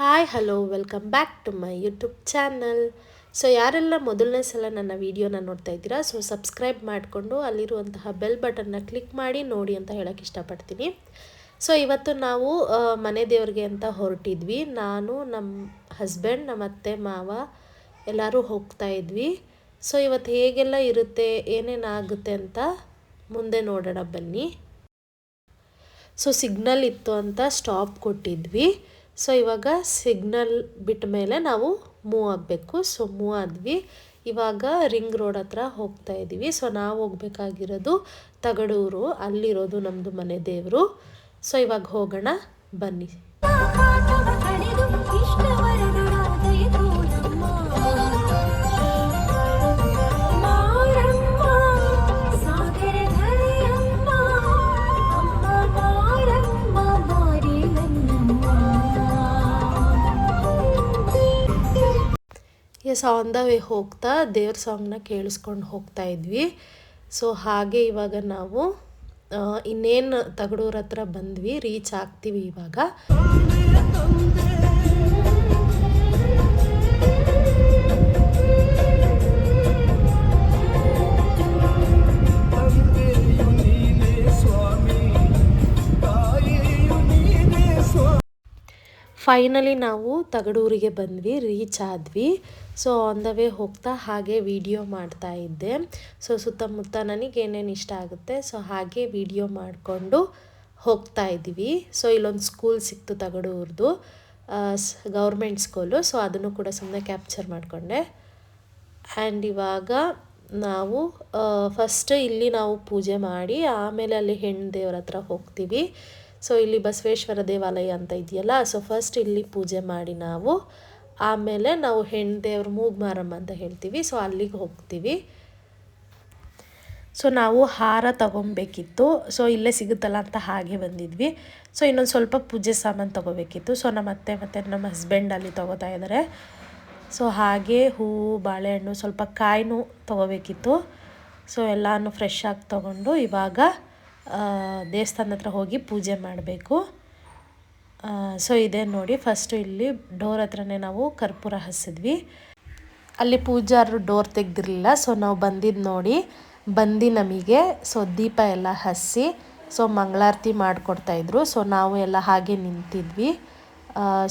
Hi hello welcome back to my YouTube channel. So ಯಾರೆಲ್ಲ ಮೊದಲನೇ ಸಲ ನನ್ನ ವೀಡಿಯೋನ ನೋಡ್ತಾ ಇದ್ದೀರಾ, ಸೊ ಸಬ್ಸ್ಕ್ರೈಬ್ ಮಾಡಿಕೊಂಡು ಅಲ್ಲಿರುವಂತಹ ಬೆಲ್ ಬಟನ್ನ ಕ್ಲಿಕ್ ಮಾಡಿ ನೋಡಿ ಅಂತ ಹೇಳೋಕ್ಕೆ ಇಷ್ಟಪಡ್ತೀನಿ. ಸೊ ಇವತ್ತು ನಾವು ಮನೆ ದೇವ್ರಿಗೆ ಅಂತ ಹೊರಟಿದ್ವಿ. ನಾನು, ನಮ್ಮ ಹಸ್ಬೆಂಡ್, ನಮ್ಮ ಅತ್ತೆ ಮಾವ ಎಲ್ಲರೂ ಹೋಗ್ತಾ ಇದ್ವಿ. ಸೊ ಇವತ್ತು ಹೇಗೆಲ್ಲ ಇರುತ್ತೆ, ಏನೇನಾಗುತ್ತೆ ಅಂತ ಮುಂದೆ ನೋಡೋಣ ಬನ್ನಿ. ಸೊ ಸಿಗ್ನಲ್ ಇತ್ತು ಅಂತ ಸ್ಟಾಪ್ ಕೊಟ್ಟಿದ್ವಿ. ಸೊ ಇವಾಗ ಸಿಗ್ನಲ್ ಬಿಟ್ಟ ಮೇಲೆ ನಾವು ಮೂವ್ ಆಗಬೇಕು. ಸೊ ಮೂವ್ ಆದ್ವಿ. ಇವಾಗ ರಿಂಗ್ ರೋಡ್ ಹತ್ರ ಹೋಗ್ತಾ ಇದ್ದೀವಿ. ಸೊ ನಾವು ಹೋಗ್ಬೇಕಾಗಿರೋದು ತಗಡೂರು, ಅಲ್ಲಿರೋದು ನಮ್ಮದು ಮನೆ ದೇವರು. ಸೊ ಇವಾಗ ಹೋಗೋಣ ಬನ್ನಿ. ಎಸ್, ಆನ್ ದ ವೇ ಹೋಗ್ತಾ ದೇವ್ರ ಸಾಂಗ್ನ ಕೇಳಿಸ್ಕೊಂಡು ಹೋಗ್ತಾ ಇದ್ವಿ. ಸೊ ಹಾಗೆ ಇವಾಗ ನಾವು ಇನ್ನೇನು ತಗಡೂರ ಹತ್ರ ಬಂದ್ವಿ, ರೀಚ್ ಆಗ್ತೀವಿ ಇವಾಗ. ಫೈನಲಿ ನಾವು ತಗಡೂರಿಗೆ ಬಂದ್ವಿ, ರೀಚ್ ಆದ್ವಿ. ಸೊ ಆನ್ ದ ವೇ ಹೋಗ್ತಾ ಹಾಗೆ ವಿಡಿಯೋ ಮಾಡ್ತಾ ಇದ್ದೆ. ಸೊ ಸುತ್ತಮುತ್ತ ನನಗೆ ಏನೇನು ಇಷ್ಟ ಆಗುತ್ತೆ ಸೊ ಹಾಗೆ ವಿಡಿಯೋ ಮಾಡಿಕೊಂಡು ಹೋಗ್ತಾ ಇದ್ವಿ. ಸೊ ಇಲ್ಲೊಂದು ಸ್ಕೂಲ್ ಸಿಕ್ತು ತಗಡೂರ್ದು, ಗೌರ್ಮೆಂಟ್ ಸ್ಕೂಲು. ಸೊ ಅದನ್ನು ಕೂಡ ಸುಮ್ಮನೆ ಕ್ಯಾಪ್ಚರ್ ಮಾಡಿಕೊಂಡೆ. ಆ್ಯಂಡ್ ಇವಾಗ ನಾವು ಫಸ್ಟ್ ಇಲ್ಲಿ ನಾವು ಪೂಜೆ ಮಾಡಿ ಆಮೇಲೆ ಅಲ್ಲಿ ಹೆಣ್ಣು ದೇವ್ರ ಹತ್ರ ಹೋಗ್ತೀವಿ. ಸೊ ಇಲ್ಲಿ ಬಸವೇಶ್ವರ ದೇವಾಲಯ ಅಂತ ಇದೆಯಲ್ಲ, ಸೊ ಫಸ್ಟ್ ಇಲ್ಲಿ ಪೂಜೆ ಮಾಡಿ ನಾವು ಆಮೇಲೆ ನಾವು ಹೆಣ್ಣು ದೇವ್ರ ಮೂಗ್ಮಾರಮ್ಮ ಅಂತ ಹೇಳ್ತೀವಿ. ಸೊ ಅಲ್ಲಿಗೆ ಹೋಗ್ತೀವಿ. ಸೊ ನಾವು ಹಾರ ತೊಗೊಬೇಕಿತ್ತು. ಸೊ ಇಲ್ಲೇ ಸಿಗುತ್ತಲ್ಲ ಅಂತ ಹಾಗೆ ಬಂದಿದ್ವಿ. ಸೊ ಇನ್ನೊಂದು ಸ್ವಲ್ಪ ಪೂಜೆ ಸಾಮಾನು ತೊಗೋಬೇಕಿತ್ತು. ಸೊ ನಮ್ಮ ಅತ್ತೆ ಮತ್ತು ನಮ್ಮ ಹಸ್ಬೆಂಡ್ ಅಲ್ಲಿ ತೊಗೋತಾ ಇದ್ದಾರೆ. ಸೊ ಹಾಗೆ ಹೂವು, ಬಾಳೆಹಣ್ಣು, ಸ್ವಲ್ಪ ಕಾಯಿನೂ ತೊಗೋಬೇಕಿತ್ತು. ಸೊ ಎಲ್ಲನೂ ಫ್ರೆಶ್ ಆಗಿ ತೊಗೊಂಡು ಇವಾಗ ದೇವಸ್ಥಾನದ ಹತ್ರ ಹೋಗಿ ಪೂಜೆ ಮಾಡಬೇಕು. ಸೊ ಇದೇ ನೋಡಿ, ಫಸ್ಟು ಇಲ್ಲಿ ಡೋರ್ ಹತ್ರನೇ ನಾವು ಕರ್ಪೂರ ಹಚ್ಚಿದ್ವಿ. ಅಲ್ಲಿ ಪೂಜಾರರು ಡೋರ್ ತೆಗೆದಿರಲಿಲ್ಲ. ಸೊ ನಾವು ಬಂದಿದ್ದು ನೋಡಿ ನಮಗೆ ಸೊ ದೀಪ ಎಲ್ಲ ಹಚ್ಚಿ ಸೊ ಮಂಗಳಾರತಿ ಮಾಡಿಕೊಡ್ತಾಯಿದ್ರು. ಸೊ ನಾವು ಎಲ್ಲ ಹಾಗೆ ನಿಂತಿದ್ವಿ.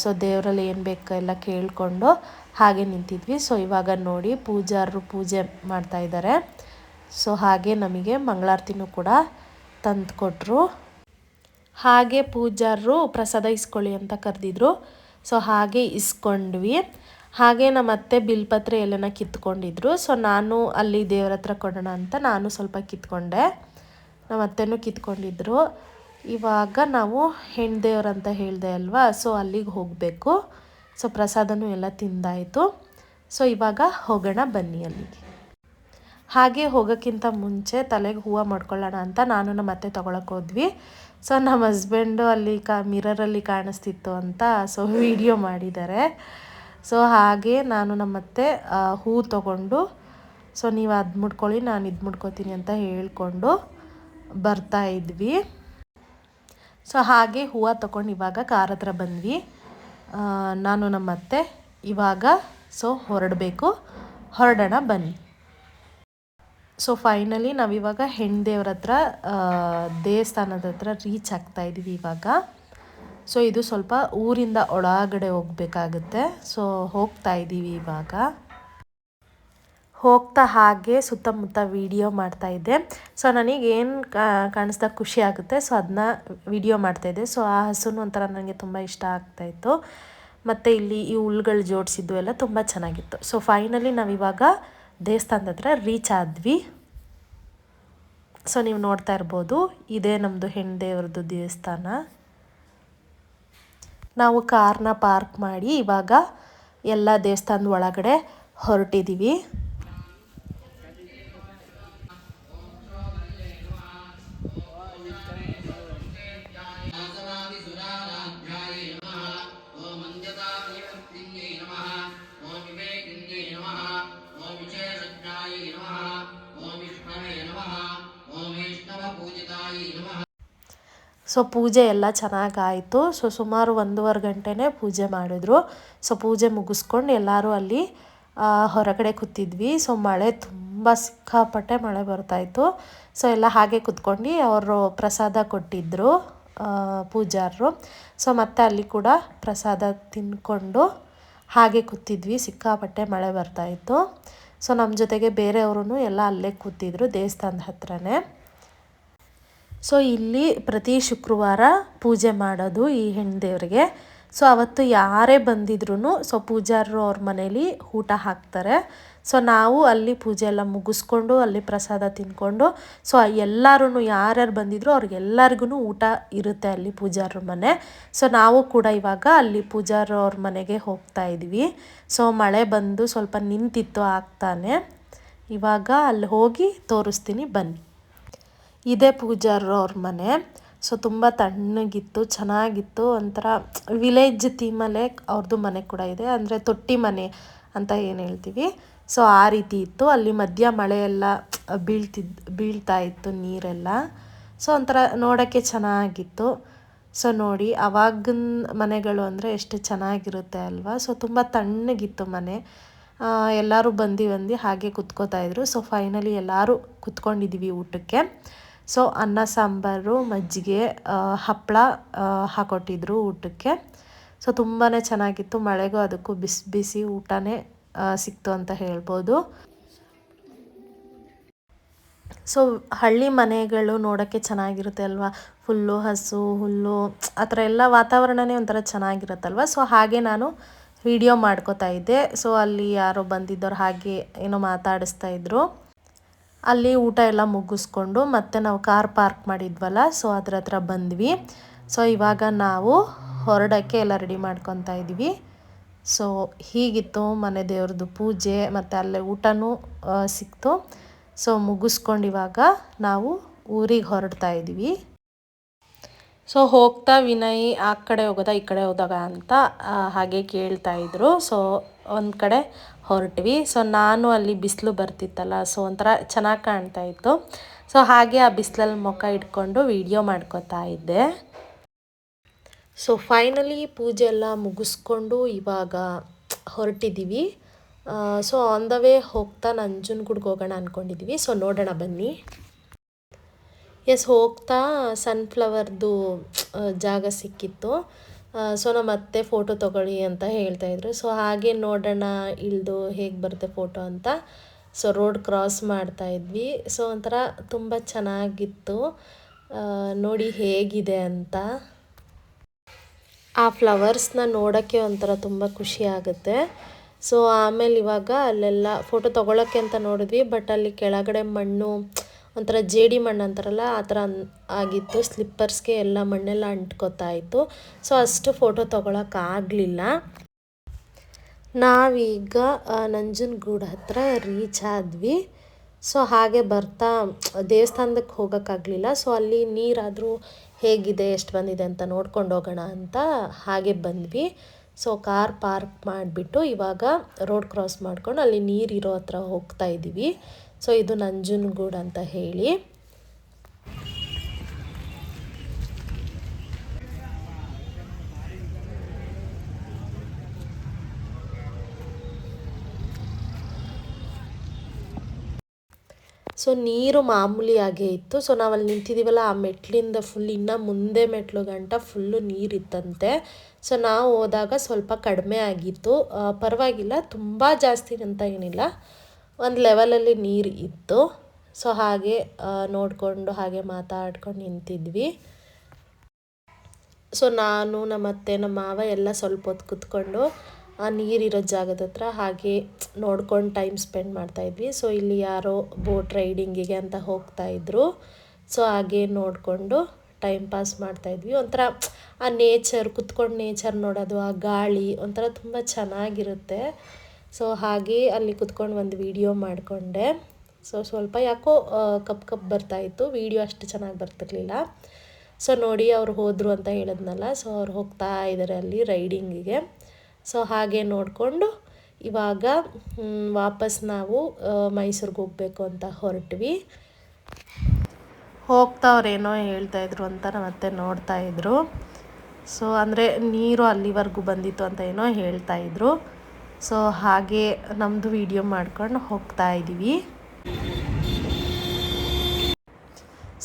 ಸೊ ದೇವರಲ್ಲಿ ಏನು ಬೇಕೋ ಎಲ್ಲ ಕೇಳಿಕೊಂಡು ಹಾಗೆ ನಿಂತಿದ್ವಿ. ಸೊ ಇವಾಗ ನೋಡಿ ಪೂಜಾರರು ಪೂಜೆ ಮಾಡ್ತಾಯಿದ್ದಾರೆ. ಸೊ ಹಾಗೆ ನಮಗೆ ಮಂಗಳಾರತಿನೂ ಕೂಡ ತಂದು ಕೊಟ್ಟರು. ಹಾಗೆ ಪೂಜಾರರು ಪ್ರಸಾದ ಇಸ್ಕೊಳ್ಳಿ ಅಂತ ಕರೆದಿದ್ರು. ಸೊ ಹಾಗೆ ಇಸ್ಕೊಂಡ್ವಿ. ಹಾಗೆ ನಮ್ಮ ಅತ್ತೆ ಬಿಲ್ಪತ್ರೆ ಎಲ್ಲನ ಕಿತ್ಕೊಂಡಿದ್ರು. ಸೊ ನಾನು ಅಲ್ಲಿ ದೇವ್ರ ಹತ್ರ ಕೊಡೋಣ ಅಂತ ನಾನು ಸ್ವಲ್ಪ ಕಿತ್ಕೊಂಡೆ, ನಮ್ಮ ಅತ್ತೆನೂ ಕಿತ್ಕೊಂಡಿದ್ರು. ಇವಾಗ ನಾವು ಹೆಣ್ಣು ದೇವ್ರು ಅಂತ ಹೇಳಿದೆ ಅಲ್ವಾ, ಸೊ ಅಲ್ಲಿಗೆ ಹೋಗಬೇಕು. ಸೊ ಪ್ರಸಾದನೂ ಎಲ್ಲ ತಿಂದಾಯಿತು. ಸೊ ಇವಾಗ ಹೋಗೋಣ ಬನ್ನಿ ಅಲ್ಲಿಗೆ. ಹಾಗೆ ಹೋಗೋಕ್ಕಿಂತ ಮುಂಚೆ ತಲೆಗೆ ಹೂವು ಮಾಡ್ಕೊಳ್ಳೋಣ ಅಂತ ನಾನು ನಮ್ಮ ಅತ್ತೆ ತೊಗೊಳಕ್ಕೆ ಹೋದ್ವಿ. ಸೊ ನಮ್ಮ ಹಸ್ಬೆಂಡು ಅಲ್ಲಿ ಮಿರರಲ್ಲಿ ಕಾಣಿಸ್ತಿತ್ತು ಅಂತ ಸೊ ವಿಡಿಯೋ ಮಾಡಿದ್ದಾರೆ. ಸೊ ಹಾಗೆ ನಾನು ನಮ್ಮ ಅತ್ತೆ ಹೂವು ತೊಗೊಂಡು ಸೊ ನೀವು ಅದು ಮುಡ್ಕೊಳ್ಳಿ, ನಾನು ಇದು ಮುಡ್ಕೊತೀನಿ ಅಂತ ಹೇಳ್ಕೊಂಡು ಬರ್ತಾ ಇದ್ವಿ. ಸೊ ಹಾಗೆ ಹೂವು ತೊಗೊಂಡು ಇವಾಗ ಕಾರ್ ಹತ್ರ ಬಂದ್ವಿ. ನಾನು ನಮ್ಮ ಅತ್ತೆ ಇವಾಗ ಸೊ ಹೊರಡೋಣ ಬನ್ನಿ. ಸೊ ಫೈನಲಿ ನಾವಿವಾಗ ಹೆಣ್ಣು ದೇವ್ರ ಹತ್ರ ದೇವಸ್ಥಾನದ ಹತ್ರ ರೀಚ್ ಆಗ್ತಾಯಿದ್ವಿ ಇವಾಗ. ಸೊ ಇದು ಸ್ವಲ್ಪ ಊರಿಂದ ಒಳಗಡೆ ಹೋಗಬೇಕಾಗುತ್ತೆ. ಸೊ ಹೋಗ್ತಾ ಇದ್ದೀವಿ ಇವಾಗ. ಹೋಗ್ತಾ ಹಾಗೆ ಸುತ್ತಮುತ್ತ ವಿಡಿಯೋ ಮಾಡ್ತಾಯಿದ್ದೆ. ಸೊ ನನಗೇನು ಕಾಣಿಸ್ದಾಗ ಖುಷಿ ಆಗುತ್ತೆ ಸೊ ಅದನ್ನ ವಿಡಿಯೋ ಮಾಡ್ತಾಯಿದ್ದೆ. ಸೊ ಆ ಹಸುನು ಒಂಥರ ನನಗೆ ತುಂಬ ಇಷ್ಟ ಆಗ್ತಾಯಿತ್ತು. ಮತ್ತು ಇಲ್ಲಿ ಈ ಹುಲ್ಗಳು ಜೋಡಿಸಿದ್ದು ಎಲ್ಲ ತುಂಬ ಚೆನ್ನಾಗಿತ್ತು. ಸೊ ಫೈನಲಿ ನಾವಿವಾಗ ದೇವಸ್ಥಾನದ ಹತ್ರ ರೀಚ್ ಆದ್ವಿ. ಸೊ ನೀವು ನೋಡ್ತಾ ಇರ್ಬೋದು, ಇದೇ ನಮ್ಮದು ಹೆಣ್ಣು ದೇವ್ರದ್ದು ದೇವಸ್ಥಾನ. ನಾವು ಕಾರ್ನ ಪಾರ್ಕ್ ಮಾಡಿ ಇವಾಗ ಎಲ್ಲ ದೇವಸ್ಥಾನದ ಒಳಗಡೆ ಹೊರಟಿದ್ದೀವಿ. ಸೊ ಸೊ ಪೂಜೆ ಎಲ್ಲ ಚೆನ್ನಾಗಾಯಿತು. ಸೊ ಸುಮಾರು 1.5 ಗಂಟೆನೇ ಪೂಜೆ ಮಾಡಿದ್ರು. ಸೊ ಪೂಜೆ ಮುಗಿಸ್ಕೊಂಡು ಎಲ್ಲರೂ ಅಲ್ಲಿ ಹೊರಗಡೆ ಕೂತಿದ್ವಿ. ಸೊ ಮಳೆ ತುಂಬ ಸಿಕ್ಕಾಪಟ್ಟೆ ಮಳೆ ಬರ್ತಾಯಿತ್ತು. ಸೊ ಎಲ್ಲ ಹಾಗೆ ಕೂತ್ಕೊಂಡು ಅವರು ಪ್ರಸಾದ ಕೊಟ್ಟಿದ್ದರು ಪೂಜಾರರು. ಸೊ ಮತ್ತೆ ಅಲ್ಲಿ ಕೂಡ ಪ್ರಸಾದ ತಿಂದ್ಕೊಂಡು ಹಾಗೆ ಕೂತಿದ್ವಿ. ಸಿಕ್ಕಾಪಟ್ಟೆ ಮಳೆ ಬರ್ತಾಯಿತ್ತು. ಸೊ ನಮ್ಮ ಜೊತೆಗೆ ಬೇರೆಯವರು ಎಲ್ಲ ಅಲ್ಲೇ ಕೂತಿದ್ರು ದೇವಸ್ಥಾನದ ಹತ್ರನೇ. ಸೊ ಇಲ್ಲಿ ಪ್ರತಿ ಶುಕ್ರವಾರ ಪೂಜೆ ಮಾಡೋದು ಈ ಹೆಣ್ಣು ದೇವರಿಗೆ. ಸೊ ಅವತ್ತು ಯಾರೇ ಬಂದಿದ್ರು ಸೊ ಪೂಜಾರರು ಅವ್ರ ಮನೇಲಿ ಊಟ ಹಾಕ್ತಾರೆ. ಸೊ ನಾವು ಅಲ್ಲಿ ಪೂಜೆ ಎಲ್ಲ ಮುಗಿಸ್ಕೊಂಡು ಅಲ್ಲಿ ಪ್ರಸಾದ ತಿಂದ್ಕೊಂಡು ಸೊ ಎಲ್ಲರೂ ಯಾರ್ಯಾರು ಬಂದಿದ್ರು ಅವ್ರಿಗೆಲ್ಲರಿಗೂ ಊಟ ಇರುತ್ತೆ ಅಲ್ಲಿ ಪೂಜಾರರ ಮನೆ. ಸೊ ನಾವು ಕೂಡ ಇವಾಗ ಅಲ್ಲಿ ಪೂಜಾರ ಅವ್ರ ಮನೆಗೆ ಹೋಗ್ತಾ ಇದ್ವಿ. ಸೊ ಮಳೆ ಬಂದು ಸ್ವಲ್ಪ ನಿಂತಿತ್ತು ಆಗ್ತಾನೆ. ಇವಾಗ ಅಲ್ಲಿ ಹೋಗಿ ತೋರಿಸ್ತೀನಿ ಬನ್ನಿ. ಇದೇ ಪೂಜಾರರು ಅವ್ರ ಮನೆ. ಸೊ ತುಂಬ ತಣ್ಣಗಿತ್ತು, ಚೆನ್ನಾಗಿತ್ತು. ಒಂಥರ ವಿಲೇಜ್ ಥೀಮಲ್ಲೇ ಅವ್ರದ್ದು ಮನೆ ಕೂಡ ಇದೆ, ಅಂದರೆ ತೊಟ್ಟಿ ಮನೆ ಅಂತ ಏನು ಹೇಳ್ತೀವಿ. ಸೊ ಆ ರೀತಿ ಇತ್ತು. ಅಲ್ಲಿ ಮಧ್ಯ ಮಳೆಯೆಲ್ಲ ಬೀಳ್ತಾ ಇತ್ತು ನೀರೆಲ್ಲ. ಸೊ ಒಂಥರ ನೋಡೋಕ್ಕೆ ಚೆನ್ನಾಗಿತ್ತು. ಸೊ ನೋಡಿ ಆವಾಗಿನ ಮನೆಗಳು ಅಂದರೆ ಎಷ್ಟು ಚೆನ್ನಾಗಿರುತ್ತೆ ಅಲ್ವಾ. ಸೊ ತುಂಬ ತಣ್ಣಗಿತ್ತು ಮನೆ. ಎಲ್ಲರೂ ಬಂದು ಹಾಗೆ ಕುತ್ಕೋತಾಯಿದ್ರು. ಸೊ ಫೈನಲಿ ಎಲ್ಲರೂ ಕುತ್ಕೊಂಡಿದ್ದೀವಿ ಊಟಕ್ಕೆ. ಸೊ ಅನ್ನ ಸಾಂಬಾರು ಮಜ್ಜಿಗೆ ಹಪ್ಪಳ ಹಾಕೊಟ್ಟಿದ್ರು ಊಟಕ್ಕೆ. ಸೊ ತುಂಬಾ ಚೆನ್ನಾಗಿತ್ತು. ಮಳೆಗೂ ಅದಕ್ಕೂ ಬಿಸಿ ಬಿಸಿ ಊಟನೇ ಸಿಕ್ತು ಅಂತ ಹೇಳ್ಬೋದು. ಸೊ ಹಳ್ಳಿ ಮನೆಗಳು ನೋಡೋಕ್ಕೆ ಚೆನ್ನಾಗಿರುತ್ತೆ ಅಲ್ವಾ. ಫುಲ್ಲು ಹಸು ಹುಲ್ಲು ಆ ಥರ ಎಲ್ಲ ವಾತಾವರಣನೇ ಒಂಥರ ಚೆನ್ನಾಗಿರುತ್ತಲ್ವ. ಸೊ ಹಾಗೆ ನಾನು ವಿಡಿಯೋ ಮಾಡ್ಕೋತಾ ಇದ್ದೆ. ಸೊ ಅಲ್ಲಿ ಯಾರೋ ಬಂದಿದ್ದವ್ರು ಹಾಗೆ ಏನೋ ಮಾತಾಡಿಸ್ತಾ ಇದ್ರು. ಅಲ್ಲಿ ಊಟ ಎಲ್ಲ ಮುಗಿಸ್ಕೊಂಡು ಮತ್ತೆ ನಾವು ಕಾರ್ ಪಾರ್ಕ್ ಮಾಡಿದ್ವಲ್ಲ ಸೊ ಅದ್ರ ಹತ್ರ ಬಂದ್ವಿ. ಸೊ ಇವಾಗ ನಾವು ಹೊರಡೋಕ್ಕೆ ಎಲ್ಲ ರೆಡಿ ಮಾಡ್ಕೊತಾ ಇದ್ವಿ. ಸೊ ಹೀಗಿತ್ತು ಮನೆ ದೇವ್ರದ್ದು ಪೂಜೆ, ಮತ್ತು ಅಲ್ಲೇ ಊಟನೂ ಸಿಕ್ತು. ಸೊ ಮುಗಿಸ್ಕೊಂಡು ಇವಾಗ ನಾವು ಊರಿಗೆ ಹೊರಡ್ತಾ ಇದ್ವಿ. ಸೊ ಹೋಗ್ತಾ ವಿನಯ್ ಆ ಕಡೆ ಹೋಗೋದಾ ಈ ಕಡೆ ಹೋದಾಗ ಅಂತ ಹಾಗೆ ಕೇಳ್ತಾಯಿದ್ರು. ಸೊ ಒಂದು ಕಡೆ ಹೊರಟ್ವಿ. ಸೊ ನಾನು ಅಲ್ಲಿ ಬಿಸಿಲು ಬರ್ತಿತ್ತಲ್ಲ ಸೊ ಒಂಥರ ಚೆನ್ನಾಗಿ ಕಾಣ್ತಾ ಇತ್ತು. ಸೊ ಹಾಗೆ ಆ ಬಿಸಿಲಲ್ಲಿ ಮುಖ ಇಟ್ಕೊಂಡು ವಿಡಿಯೋ ಮಾಡ್ಕೋತಾ ಇದ್ದೆ. ಸೊ ಫೈನಲಿ ಪೂಜೆ ಎಲ್ಲ ಮುಗಿಸ್ಕೊಂಡು ಇವಾಗ ಹೊರಟಿದ್ದೀವಿ. ಸೊ ಆನ್ ದ ವೇ ಹೋಗ್ತಾ ನಂಜನಗೂಡಿಗೆ ಹೋಗೋಣ ಅಂದ್ಕೊಂಡಿದ್ದೀವಿ. ಸೊ ನೋಡೋಣ ಬನ್ನಿ. ಹೋಗ್ತಾ ಸನ್ಫ್ಲವರ್ದು ಜಾಗ ಸಿಕ್ಕಿತ್ತು. ಸೊ ನಮ್ಮ ಅತ್ತೆ ಫೋಟೋ ತೊಗೊಳ್ಳಿ ಅಂತ ಹೇಳ್ತಾಯಿದ್ರು. ಸೊ ಹಾಗೆ ನೋಡೋಣ ಇಳ್ದು ಹೇಗೆ ಬರುತ್ತೆ ಫೋಟೋ ಅಂತ. ಸೊ ರೋಡ್ ಕ್ರಾಸ್ ಮಾಡ್ತಾಯಿದ್ವಿ. ಸೊ ಒಂಥರ ತುಂಬ ಚೆನ್ನಾಗಿತ್ತು. ನೋಡಿ ಹೇಗಿದೆ ಅಂತ. ಆ ಫ್ಲವರ್ಸ್ನ ನೋಡೋಕ್ಕೆ ಒಂಥರ ತುಂಬ ಖುಷಿ ಆಗುತ್ತೆ. ಸೊ ಆಮೇಲೆ ಇವಾಗ ಅಲ್ಲೆಲ್ಲ ಫೋಟೋ ತೊಗೊಳಕ್ಕೆ ಅಂತ ನೋಡಿದ್ವಿ. ಬಟ್ ಅಲ್ಲಿ ಕೆಳಗಡೆ ಮಣ್ಣು ಒಂಥರ ಜೇಡಿ ಮಣ್ಣು ಅಂತಾರಲ್ಲ ಆ ಥರ ಆಗಿತ್ತು. ಸ್ಲಿಪ್ಪರ್ಸ್ಗೆ ಎಲ್ಲ ಮಣ್ಣೆಲ್ಲ ಅಂಟ್ಕೋತಾ ಇತ್ತು. ಸೊ ಅಷ್ಟು ಫೋಟೋ ತೊಗೊಳಕ್ಕಾಗಲಿಲ್ಲ. ನಾವೀಗ ನಂಜನಗೂಡು ಹತ್ರ ರೀಚ್ ಆದ್ವಿ. ಸೊ ಹಾಗೆ ಬರ್ತಾ ದೇವಸ್ಥಾನಕ್ಕೆ ಹೋಗೋಕ್ಕಾಗಲಿಲ್ಲ. ಸೊ ಅಲ್ಲಿ ನೀರಾದರೂ ಹೇಗಿದೆ ಎಷ್ಟು ಬಂದಿದೆ ಅಂತ ನೋಡ್ಕೊಂಡು ಹೋಗೋಣ ಅಂತ ಹಾಗೆ ಬಂದ್ವಿ. ಸೊ ಕಾರ್ ಪಾರ್ಕ್ ಮಾಡಿಬಿಟ್ಟು ಇವಾಗ ರೋಡ್ ಕ್ರಾಸ್ ಮಾಡ್ಕೊಂಡು ಅಲ್ಲಿ ನೀರಿರೋ ಹತ್ರ ಹೋಗ್ತಾ ಇದ್ದೀವಿ. ಸೊ ಇದು ನಂಜನಗೂಡು ಅಂತ ಹೇಳಿ. ಸೊ ನೀರು ಮಾಮೂಲಿಯಾಗೇ ಇತ್ತು. ಸೊ ನಾವಲ್ಲಿ ನಿಂತಿದ್ದೀವಲ್ಲ ಆ ಮೆಟ್ಲಿಂದ ಫುಲ್ ಇನ್ನೂ ಮುಂದೆ ಮೆಟ್ಲು ಗಂಟ ಫುಲ್ಲು ನೀರಿತ್ತಂತೆ. ಸೊ ನಾವು ಹೋದಾಗ ಸ್ವಲ್ಪ ಕಡಿಮೆ ಆಗಿತ್ತು, ಪರವಾಗಿಲ್ಲ, ತುಂಬ ಜಾಸ್ತಿ ಅಂತ ಏನಿಲ್ಲ, ಒಂದು ಲೆವೆಲಲ್ಲಿ ನೀರು ಇತ್ತು. ಸೊ ಹಾಗೆ ನೋಡಿಕೊಂಡು ಹಾಗೆ ಮಾತಾಡ್ಕೊಂಡು ನಿಂತಿದ್ವಿ. ಸೊ ನಾನು ನಮ್ಮ ಅತ್ತೆ ನಮ್ಮ ಮಾವ ಎಲ್ಲ ಸ್ವಲ್ಪ ಹೊತ್ತು ಕೂತ್ಕೊಂಡು ಆ ನೀರಿರೋ ಜಾಗದ ಹತ್ರ ಹಾಗೆ ನೋಡ್ಕೊಂಡು ಟೈಮ್ ಸ್ಪೆಂಡ್ ಮಾಡ್ತಾಯಿದ್ವಿ. ಸೊ ಇಲ್ಲಿ ಯಾರೋ ಬೋಟ್ ರೈಡಿಂಗಿಗೆ ಅಂತ ಹೋಗ್ತಾಯಿದ್ರು. ಸೊ ಹಾಗೆ ನೋಡಿಕೊಂಡು ಟೈಮ್ ಪಾಸ್ ಮಾಡ್ತಾಯಿದ್ವಿ. ಒಂಥರ ಆ ನೇಚರ್, ಕುತ್ಕೊಂಡು ನೇಚರ್ ನೋಡೋದು, ಆ ಗಾಳಿ ಒಂಥರ ತುಂಬ ಚೆನ್ನಾಗಿರುತ್ತೆ. ಸೊ ಹಾಗೆ ಅಲ್ಲಿ ಕುತ್ಕೊಂಡು ಒಂದು ವಿಡಿಯೋ ಮಾಡಿಕೊಂಡೆ. ಸೊ ಸ್ವಲ್ಪ ಯಾಕೋ ಕಪ್ ಬರ್ತಾಯಿತ್ತು, ವಿಡಿಯೋ ಅಷ್ಟು ಚೆನ್ನಾಗಿ ಬರ್ತಿರ್ಲಿಲ್ಲ. ಸೊ ನೋಡಿ ಅವ್ರು ಹೋದರು ಅಂತ ಹೇಳಿದ್ನಲ್ಲ, ಸೊ ಅವ್ರು ಹೋಗ್ತಾ ಇದ್ದಾರೆ ಅಲ್ಲಿ ರೈಡಿಂಗಿಗೆ. ಸೊ ಹಾಗೆ ನೋಡಿಕೊಂಡು ಇವಾಗ ವಾಪಸ್ ನಾವು ಮೈಸೂರಿಗೆ ಹೋಗಬೇಕು ಅಂತ ಹೊರಟ್ವಿ. ಹೋಗ್ತಾವ್ರೇನೋ ಹೇಳ್ತಾಯಿದ್ರು ಅಂತ ನಮ್ಮ ಅತ್ತೆ ನೋಡ್ತಾಯಿದ್ರು. ಸೊ ಅಂದರೆ ನೀರು ಅಲ್ಲಿವರೆಗೂ ಬಂದಿತ್ತು ಅಂತ ಏನೋ ಹೇಳ್ತಾಯಿದ್ರು. ಸೊ ಹಾಗೆ ನಮ್ಮದು ವಿಡಿಯೋ ಮಾಡ್ಕೊಂಡು ಹೋಗ್ತಾ ಇದ್ದೀವಿ.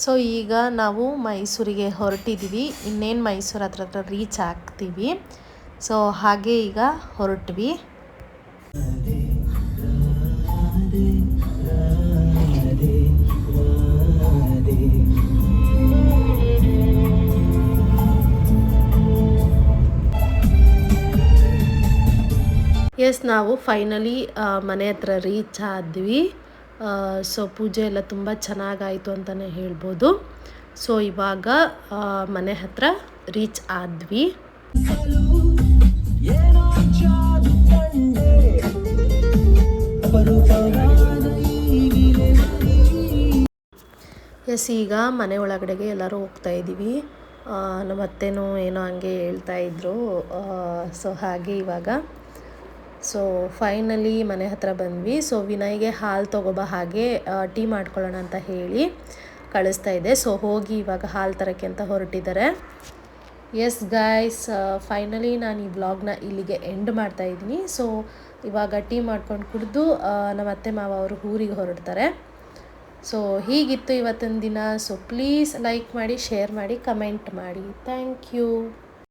ಸೊ ಈಗ ನಾವು ಮೈಸೂರಿಗೆ ಹೊರಟಿದ್ದೀವಿ. ಇನ್ನೇನು ಮೈಸೂರು ಹತ್ರ ರೀಚ್ ಆಗ್ತೀವಿ. ಸೊ ಹಾಗೆ ಈಗ ಹೊರಟ್ವಿ. ಎಸ್, ನಾವು ಫೈನಲಿ ಮನೆ ಹತ್ರ ರೀಚ್ ಆದ್ವಿ. ಸೊ ಪೂಜೆ ಎಲ್ಲ ತುಂಬ ಚೆನ್ನಾಗಾಯಿತು ಅಂತಲೇ ಹೇಳ್ಬೋದು. ಸೊ ಇವಾಗ ಮನೆ ಹತ್ರ ರೀಚ್ ಆದ್ವಿ. ಎಸ್, ಈಗ ಮನೆ ಒಳಗಡೆಗೆ ಎಲ್ಲರೂ ಹೋಗ್ತಾ ಇದ್ದೀವಿ. ನಮ್ಮ ಅತ್ತೆನೂ ಏನೋ ಹಂಗೆ ಹೇಳ್ತಾಯಿದ್ರು. ಸೊ ಹಾಗೆ ಇವಾಗ ಫೈನಲಿ ಮನೆ ಹತ್ರ ಬಂದ್ವಿ. ಸೊ ವಿನಯ್ಗೆ ಹಾಲು ತೊಗೊಬ ಹಾಗೆ ಟೀ ಮಾಡ್ಕೊಳ್ಳೋಣ ಅಂತ ಹೇಳಿ ಕಳಿಸ್ತಾ ಇದ್ದೆ. ಸೊ ಹೋಗಿ ಇವಾಗ ಹಾಲು ತರೋಕ್ಕೆ ಅಂತ ಹೊರಟಿದ್ದಾರೆ. ಎಸ್ ಗೈಸ್, ಫೈನಲಿ ನಾನು ಈ ವ್ಲಾಗ್ನ ಇಲ್ಲಿಗೆ ಎಂಡ್ ಮಾಡ್ತಾಯಿದ್ದೀನಿ. ಸೊ ಇವಾಗ ಟೀ ಮಾಡ್ಕೊಂಡು ಕುಡಿದು ನಮ್ಮ ಅತ್ತೆ ಮಾವ ಅವರು ಊರಿಗೆ ಹೊರಡ್ತಾರೆ. ಸೊ ಹೀಗಿತ್ತು ಇವತ್ತಿನ ದಿನ. ಸೊ ಪ್ಲೀಸ್ ಲೈಕ್ ಮಾಡಿ, ಶೇರ್ ಮಾಡಿ, ಕಮೆಂಟ್ ಮಾಡಿ. Thank you.